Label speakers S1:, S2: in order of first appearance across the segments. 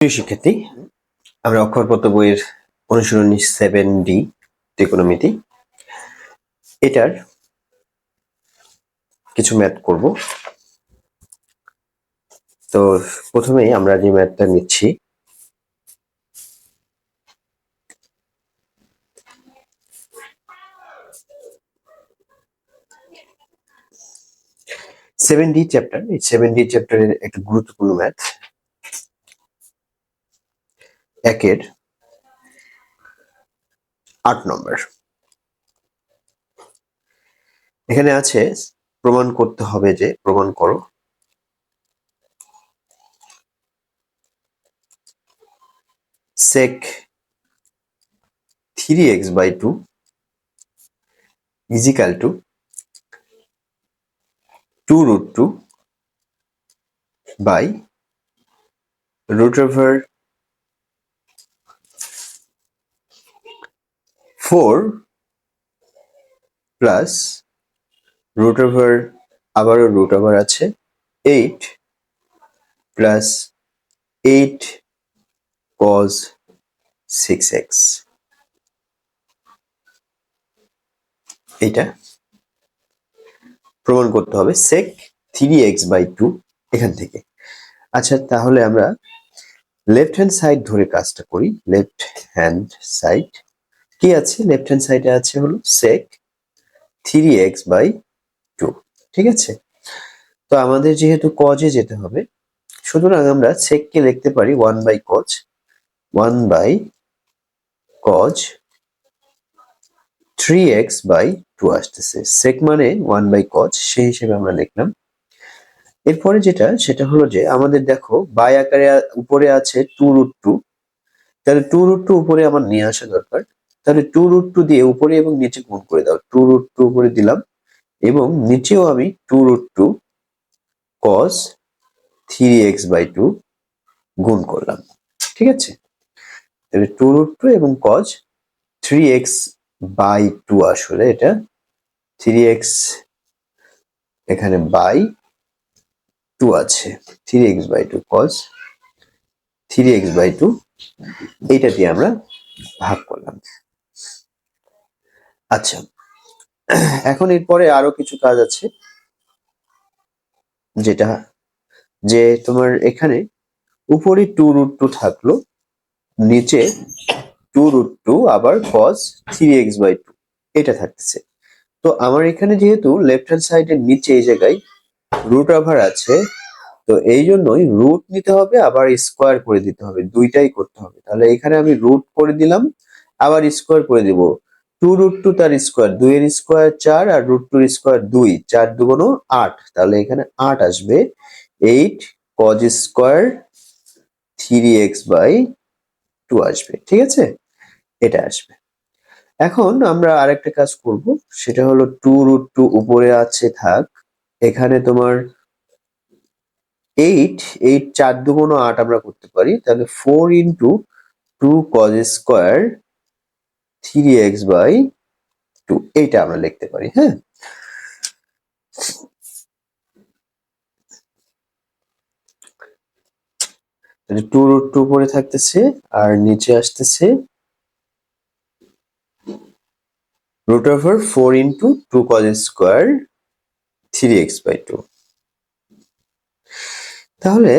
S1: প্রিয় শিক্ষার্থী, আমরা অক্ষরপত্র বইয়ের অনুশীলনী 7D ত্রিকোণমিতি এটার কিছু ম্যাথ করব। তো প্রথমেই আমরা যে ম্যাথটা নিচ্ছি, সেভেন ডি চ্যাপ্টার। এই 7D চ্যাপ্টারের একটা গুরুত্বপূর্ণ ম্যাথ, একের 8 নম্বর। এখানে আছে প্রমাণ করতে হবে, যে প্রমাণ করো sec 3x/2 is equal to 2√2 by root over 4 plus root over, আবারও root over আছে 8 প্লাস 8 cos 6x। এটা প্রমাণ করতে হবে sec 3x/2 এখান থেকে। আচ্ছা, তাহলে আমরা লেফট হ্যান্ড সাইড ধরে কাজটা করি। লেফট হ্যান্ড সাইড কি আছে? লেফট হ্যান্ড সাইডে আছে হলো sec 3x/2। ঠিক আছে, তো আমাদের যেহেতু cos এ যেতে হবে, সুতরাং আমরা sec কে লিখতে পারি 1/cos 3x/2 আসতেছে। sec মানে 1/cos, সেই হিসেবে আমরা লিখলাম। এরপরে সেটা হলো যে আমাদের দেখো বাই আকারে উপরে আছে 2√2, তাহলে 2√2 উপরে আমার নিয়ে আসা দরকার। তাহলে 2√2 দিয়ে উপরে এবং নিচে গুণ করে দাও। 2√2 উপরে দিলাম এবং নিচেও আমি 2√2 cos 3x/2 গুণ করলাম। ঠিক আছে, তাহলে 2√2 এবং cos 3x/2, আসলে এটা 3x এখানে বাই 2 আছে, 3x/2 cos 3x/2 এইটা দিয়ে আমরা ভাগ করলাম। আচ্ছা, এখন এরপরে আরো কিছু কাজ আছে, যেটা যে তোমার এখানে উপরে 2√2 থাকলো, নিচে 2√2 আবার cos 3x/2 এটা থাকতেছে। তো আমার এখানে যেহেতু লেফট হ্যান্ড সাইডের নিচে এই জায়গায় রুট ওভার আছে, তো এই জন্যই রুট নিতে হবে, আবার স্কোয়ার করে দিতে হবে, দুইটাই করতে হবে। তাহলে এখানে আমি রুট করে দিলাম, আবার স্কোয়ার করে দিব। 2√2 তার স্কোয়ার, 2 এর স্কোয়ার 4 আর √2 এর স্কোয়ার 2, 4 2 8, তাহলে এখানে 8 আসবে। 8 cos স্কোয়ার 3x/2 আসবে। ঠিক আছে, এটা আসবে। এখন আমরা আরেকটা কাজ করব, সেটা হলো 2√2 উপরে আছে থাক, এখানে তোমার 8 4 2 8 আমরা করতে পারি, তাহলে 4 × 2 cos স্কোয়ার 3x/2 এইটা আমরা লিখতে পারি। হ্যাঁ, তাহলে 2√2 উপরে থাকতেছে আর নিচে আসতেছে √4 × 2 cos স্কোয়ার 3x/2। তাহলে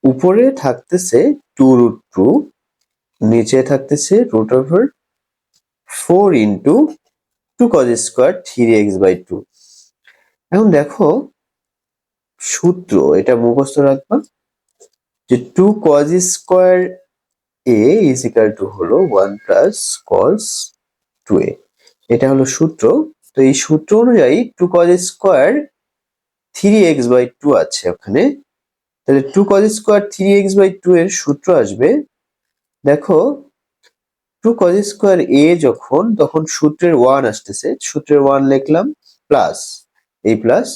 S1: উপরে থাকতেছে 2√2, নিচে থাকতেছে √4 × 2 cos স্কোয়ার 3x/2। এখন দেখো সূত্র, এটা মুখস্থ রাখবা, যে 2 cos square a is equal to হলো 1 plus cos 2a, এটা হলো সূত্র। তো এই সূত্র অনুযায়ী 2 cos স্কোয়ার 3x/2 আছে ওখানে, তাহলে 2 cos স্কোয়ার 3x/2 এর সূত্র আসবে, দেখো 2 cos স্কোয়ার a যখন, তখন সূত্রের 1 আসতেছে, সূত্রের 1 লিখলাম, প্লাস এই প্লাস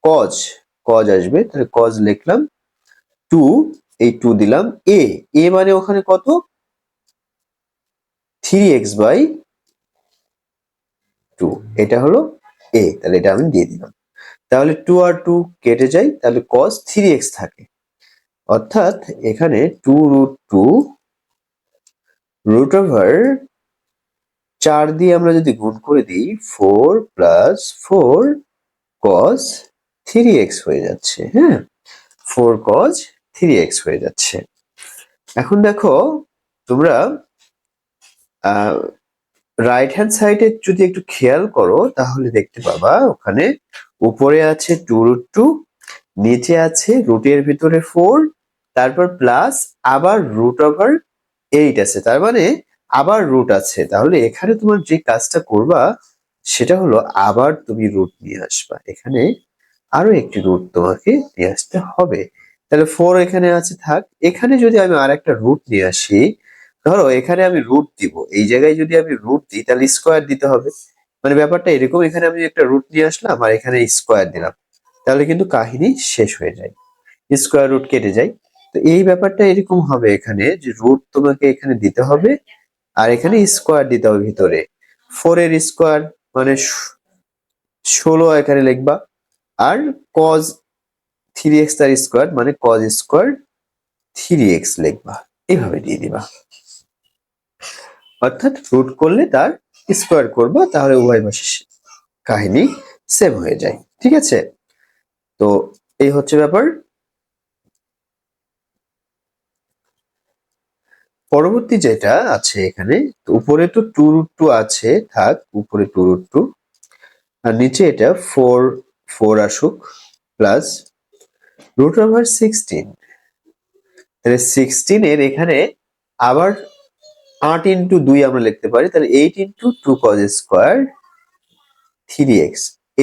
S1: cos আসবে, তাহলে cos লিখলাম, 2 এই 2 দিলাম, a মানে ওখানে কত? 3x/2, এটা হলো a, তাহলে এটা আমি দিয়ে দিলাম। তাহলে 2 আর 2 কেটে যায়, তাহলে cos 3x থাকে। অর্থাৎ এখানে 2√2 রুট ওভার 4 দিয়ে আমরা যদি গুণ করে দিই 4 প্লাস 4 cos 3x হয়ে যাচ্ছে। হ্যাঁ, 4 cos 3x হয়ে যাচ্ছে। এখন দেখো তোমরা রাইট হ্যান্ড সাইডে যদি একটু খেয়াল করো তাহলে দেখতে পাবা ওখানে উপরে আছে 2√2, নিচে আছে রুটের ভিতরে 4, তারপর প্লাস আবার রুট ওভার 8 আছে, তার মানে আবার রুট আছে। তাহলে এখানে তোমার যে কাজটা করবা সেটা হলো আবার তুমি রুট নিয়ে আসবা, এখানে আরো একটি রুট তোমাকে নিয়ে আসতে হবে। তাহলে 4 এখানে আছে থাক, এখানে যদি আমি আর একটা রুট নিয়ে আসি, ধরো এখানে আমি রুট দিব, এই জায়গায় যদি আমি রুট দিই তাহলে স্কোয়ার দিতে হবে। মানে ব্যাপারটা এরকম, এখানে আমি একটা রুট নিয়ে আসলাম আর এখানে স্কোয়ার দিলাম, তাহলে কিন্তু কাহিনী শেষ হয়ে যায়, স্কোয়ার রুট কেটে যায়। তো এই ব্যাপারটা এরকম হবে এখানে, যে রুট তোমাকে এখানে দিতে হবে আর এখানে স্কোয়ার দিতে হবে ভিতরে। 4 এর স্কোয়ার মানে 16 এখানে লিখবা, আর cos 3x তার স্কোয়ার মানে cos স্কোয়ার 3x লিখবা, এভাবে দিয়ে দিবা। অর্থাৎ রুট করলে তার স্কোয়ার করবা, তাহলে উভয় পাশে কাহিনী সেম হয়ে যায়। ঠিক আছে, তো এই হচ্ছে ব্যাপার। পরবর্তী যেটা আছে এখানে, উপরে তো 2√2 আছে থাক, উপরে 2√2 আর নিচে এটা 4 আসুক, প্লাস রুট ওভার 16। তাহলে 16 এর এখানে আবার 8 ইন্টু 2 আমরা লিখতে পারি, তাহলে 8 ইন্টু 2 cos স্কোয়ার 3x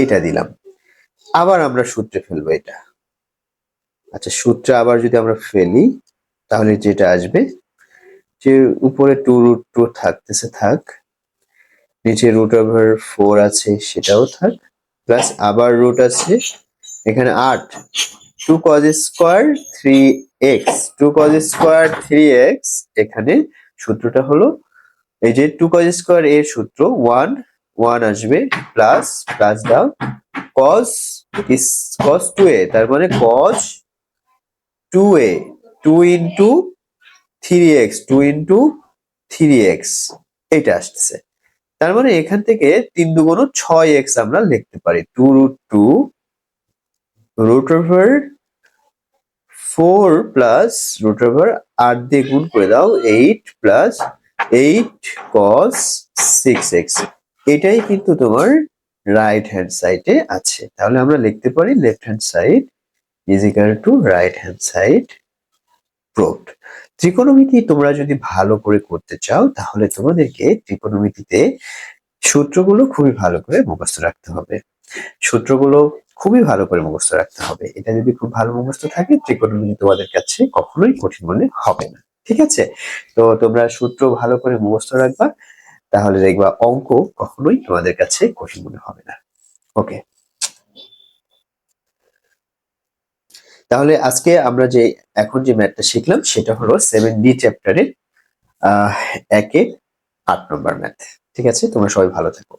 S1: এটা দিলাম। আবার আমরা সূত্রে ফেলবো এটা। আচ্ছা, সূত্রে আবার যদি আমরা ফেলি তাহলে যেটা আসবে, যে উপরে 2√2 থাকতেছে থাক, নিচে রুট ওভার 4 আছে সেটাও থাক, প্লাস আবার রুট আছে এখানে 8, 2 cos square 3x, 2 cos square 3x। এখানে সূত্রটা হলো এই যে 2 cos স্কোয়ার এর সূত্র 1 আসবে, প্লাস প্লাস দাও cos 2a, তার মানে cos 2a 2 into 3x, 2 into 3x এটা আসছে। তার মানে এখান থেকে 3 দুগুণ 6x আমরা লিখতে পারি। 2√2 root over 4 plus root over 8 দিয়ে গুণ করে দাও 8 প্লাস 8 cos 6x, এটাই কিন্তু তোমার রাইট হ্যান্ড সাইডে আছে। তাহলে আমরা লিখতে পারি left hand side is equal to right hand side proved. ত্রিকোণমিতি তোমরা যদি ভালো করে করতে চাও তাহলে তোমাদেরকে ত্রিকোণমিতিতে সূত্রগুলো খুবই ভালো করে মুখস্থ রাখতে হবে, সূত্রগুলো খুবই ভালো করে মুখস্থ রাখতে হবে। এটা যদি খুব ভালো মুখস্থ থাকে ত্রিকোণমিতি তোমাদের কাছে কখনোই কঠিন মনে হবে না। ঠিক আছে, তো তোমরা সূত্র ভালো করে মুখস্থ রাখবা, তাহলে দেখবা অঙ্ক কখনোই তোমাদের কাছে কঠিন মনে হবে না। ওকে, তাহলে আজকে আমরা যে এখন যে ম্যাথটা শিখলাম সেটা হলো 7D চ্যাপ্টারের 1 এর 8 নম্বর ম্যাথ। ঠিক আছে, তোমরা সবাই ভালো থাকো।